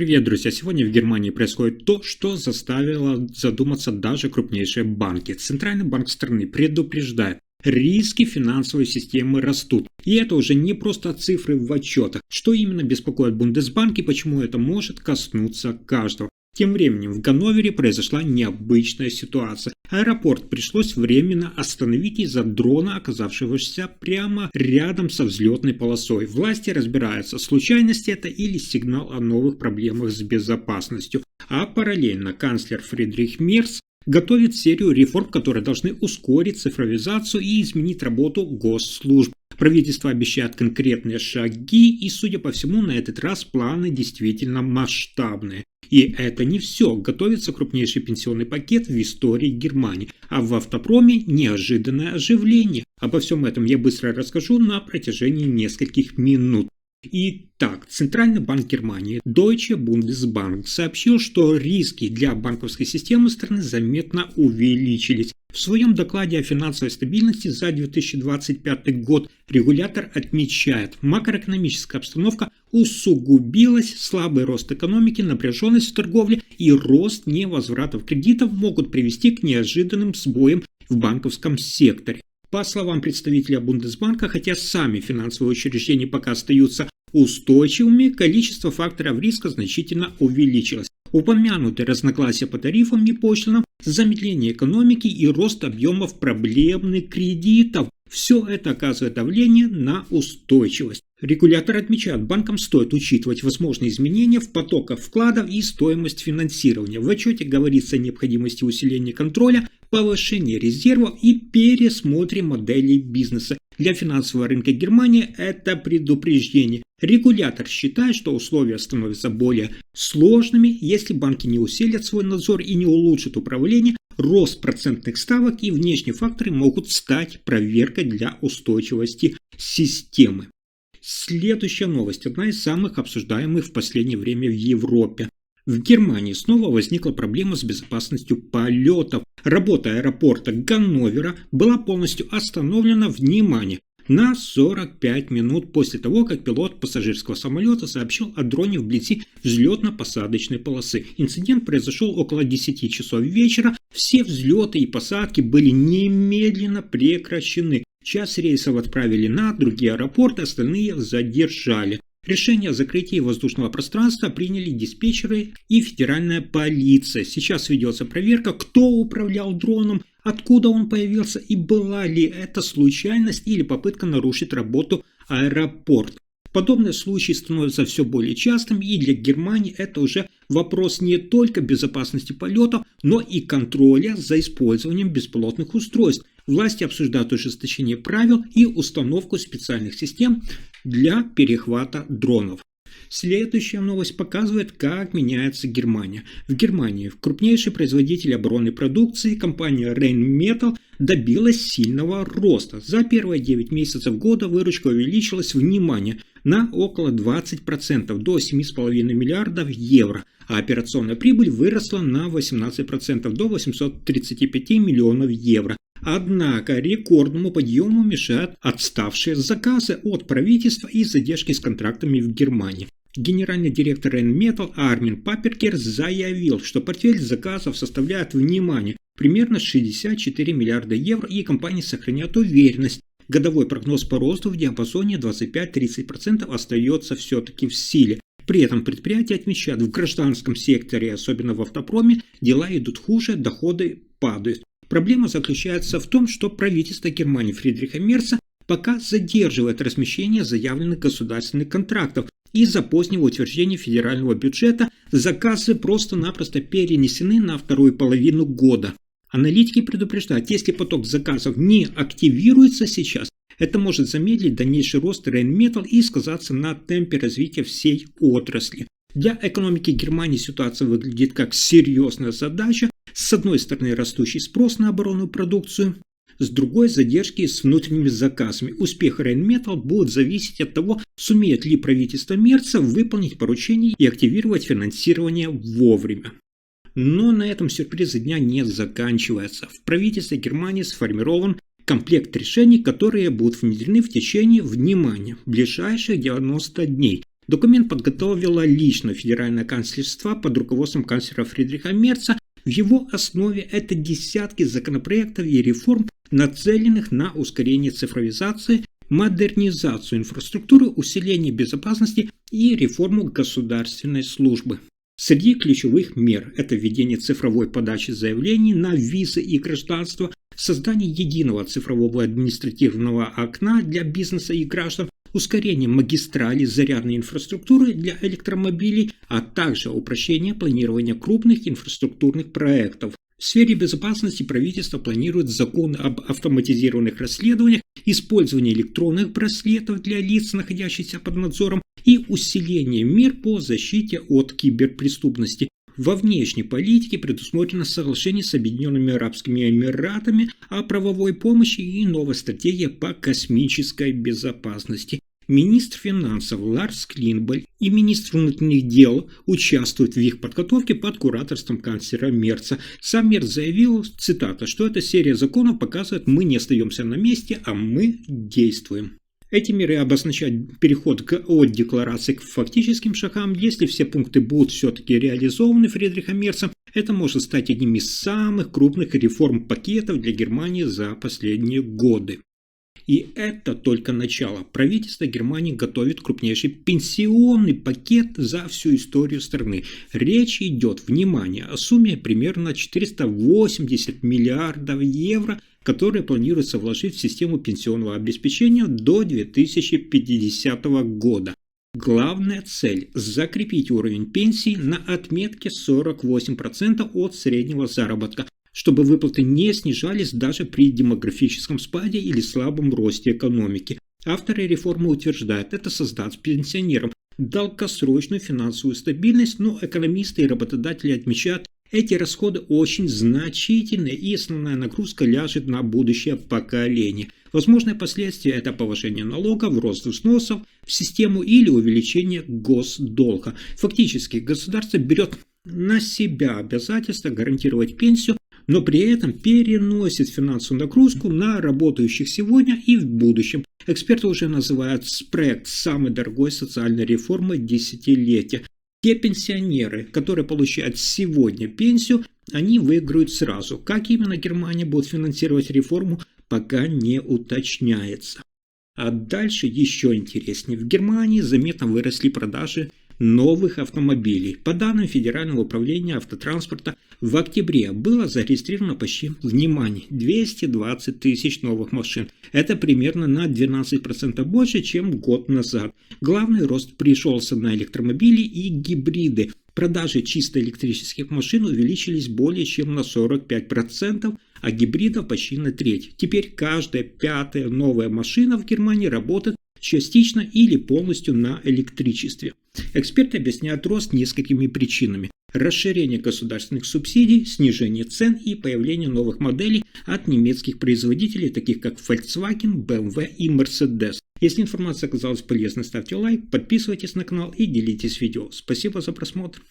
Привет, друзья! Сегодня в Германии происходит то, что заставило задуматься даже крупнейшие банки. Центральный банк страны предупреждает, риски финансовой системы растут. И это уже не просто цифры в отчетах. Что именно беспокоит Бундесбанк и почему это может коснуться каждого? Тем временем в Ганновере произошла необычная ситуация. Аэропорт пришлось временно остановить из-за дрона, оказавшегося прямо рядом со взлетной полосой. Власти разбираются, случайность это или сигнал о новых проблемах с безопасностью. А параллельно канцлер Фридрих Мерц готовит серию реформ, которые должны ускорить цифровизацию и изменить работу госслужб. Правительство обещает конкретные шаги, и, судя по всему, на этот раз планы действительно масштабные. И это не все. Готовится крупнейший пенсионный пакет в истории Германии. А в автопроме неожиданное оживление. Обо всем этом я быстро расскажу на протяжении нескольких минут. Итак, Центральный банк Германии Deutsche Bundesbank сообщил, что риски для банковской системы страны заметно увеличились. В своем докладе о финансовой стабильности за 2025 год регулятор отмечает, макроэкономическая обстановка усугубилась, слабый рост экономики, напряженность в торговле и рост невозвратов кредитов могут привести к неожиданным сбоям в банковском секторе. По словам представителя Бундесбанка, хотя сами финансовые учреждения пока остаются устойчивыми, количество факторов риска значительно увеличилось. Упомянуты разногласия по тарифам и пошлинам, замедление экономики и рост объемов проблемных кредитов. Все это оказывает давление на устойчивость. Регулятор отмечает, банкам стоит учитывать возможные изменения в потоках вкладов и стоимость финансирования. В отчете говорится о необходимости усиления контроля, повышения резервов и пересмотре моделей бизнеса. Для финансового рынка Германии это предупреждение. Регулятор считает, что условия становятся более сложными, если банки не усилят свой надзор и не улучшат управление. Рост процентных ставок и внешние факторы могут стать проверкой для устойчивости системы. Следующая новость, одна из самых обсуждаемых в последнее время в Европе. В Германии снова возникла проблема с безопасностью полетов. Работа аэропорта Ганновера была полностью остановлена, внимание, на 45 минут после того, как пилот пассажирского самолета сообщил о дроне вблизи взлетно-посадочной полосы. Инцидент произошел около 10 часов вечера. Все взлеты и посадки были немедленно прекращены. Часть рейсов отправили на другие аэропорты, остальные задержали. Решение о закрытии воздушного пространства приняли диспетчеры и федеральная полиция. Сейчас ведется проверка, кто управлял дроном, откуда он появился и была ли это случайность или попытка нарушить работу аэропорта. Подобные случаи становятся все более частыми, и для Германии это уже вопрос не только безопасности полетов, но и контроля за использованием беспилотных устройств. Власти обсуждают ужесточение правил и установку специальных систем для перехвата дронов. Следующая новость показывает, как меняется Германия. В Германии крупнейший производитель оборонной продукции, компания Rheinmetall, добилась сильного роста. За первые 9 месяцев года выручка увеличилась, внимание, на около 20% до 7,5 миллиардов евро, а операционная прибыль выросла на 18% до 835 миллионов евро. Однако рекордному подъему мешают отставшие заказы от правительства и задержки с контрактами в Германии. Генеральный директор Rheinmetall Армин Паппергер заявил, что портфель заказов составляет, внимание, примерно 64 миллиарда евро, и компания сохраняет уверенность. Годовой прогноз по росту в диапазоне 25-30% остается все-таки в силе. При этом предприятие отмечает, в гражданском секторе, особенно в автопроме, дела идут хуже, доходы падают. Проблема заключается в том, что правительство Германии Фридриха Мерца пока задерживает размещение заявленных государственных контрактов. Из-за позднего утверждения федерального бюджета заказы просто-напросто перенесены на вторую половину года. Аналитики предупреждают, если поток заказов не активируется сейчас, это может замедлить дальнейший рост Rheinmetall и сказаться на темпе развития всей отрасли. Для экономики Германии ситуация выглядит как серьезная задача. С одной стороны, растущий спрос на оборонную продукцию, с другой – задержки с внутренними заказами. Успех Rheinmetall будет зависеть от того, сумеет ли правительство Мерца выполнить поручения и активировать финансирование вовремя. Но на этом сюрпризы дня не заканчиваются. В правительстве Германии сформирован комплект решений, которые будут внедрены в течение, внимания, ближайших 90 дней. Документ подготовило лично федеральное канцлерство под руководством канцлера Фридриха Мерца. В его основе это десятки законопроектов и реформ, нацеленных на ускорение цифровизации, модернизацию инфраструктуры, усиление безопасности и реформу государственной службы. Среди ключевых мер – это введение цифровой подачи заявлений на визы и гражданство, создание единого цифрового административного окна для бизнеса и граждан, ускорение магистралей зарядной инфраструктуры для электромобилей, а также упрощение планирования крупных инфраструктурных проектов. В сфере безопасности правительство планирует закон об автоматизированных расследованиях, использование электронных браслетов для лиц, находящихся под надзором, и усиление мер по защите от киберпреступности. Во внешней политике предусмотрено соглашение с Объединенными Арабскими Эмиратами о правовой помощи и новая стратегия по космической безопасности. Министр финансов Ларс Клинбель и министр внутренних дел участвуют в их подготовке под кураторством канцлера Мерца. Сам Мерц заявил, цитата, что эта серия законов показывает, мы не остаемся на месте, а мы действуем. Эти меры обозначают переход от декларации к фактическим шагам. Если все пункты будут все-таки реализованы Фридрихом Мерцем, это может стать одним из самых крупных реформ-пакетов для Германии за последние годы. И это только начало. Правительство Германии готовит крупнейший пенсионный пакет за всю историю страны. Речь идет, внимание, о сумме примерно 480 миллиардов евро, которые планируется вложить в систему пенсионного обеспечения до 2050 года. Главная цель – закрепить уровень пенсий на отметке 48% от среднего заработка, чтобы выплаты не снижались даже при демографическом спаде или слабом росте экономики. Авторы реформы утверждают, это создаст пенсионерам долгосрочную финансовую стабильность, но экономисты и работодатели отмечают, эти расходы очень значительны, и основная нагрузка ляжет на будущее поколение. Возможные последствия – это повышение налогов, рост взносов в систему или увеличение госдолга. Фактически государство берет на себя обязательство гарантировать пенсию, но при этом переносит финансовую нагрузку на работающих сегодня и в будущем. Эксперты уже называют проект самой дорогой социальной реформы десятилетия. Те пенсионеры, которые получают сегодня пенсию, они выиграют сразу. Как именно Германия будет финансировать реформу, пока не уточняется. А дальше еще интереснее. В Германии заметно выросли продажи новых автомобилей. По данным Федерального управления автотранспорта, в октябре было зарегистрировано почти, внимание, 220 тысяч новых машин. Это примерно на 12% больше, чем год назад. Главный рост пришелся на электромобили и гибриды. Продажи чисто электрических машин увеличились более чем на 45%, а гибридов почти на треть. Теперь каждая пятая новая машина в Германии работает частично или полностью на электричестве. Эксперты объясняют рост несколькими причинами. Расширение государственных субсидий, снижение цен и появление новых моделей от немецких производителей, таких как Volkswagen, BMW и Mercedes. Если информация оказалась полезной, ставьте лайк, подписывайтесь на канал и делитесь видео. Спасибо за просмотр.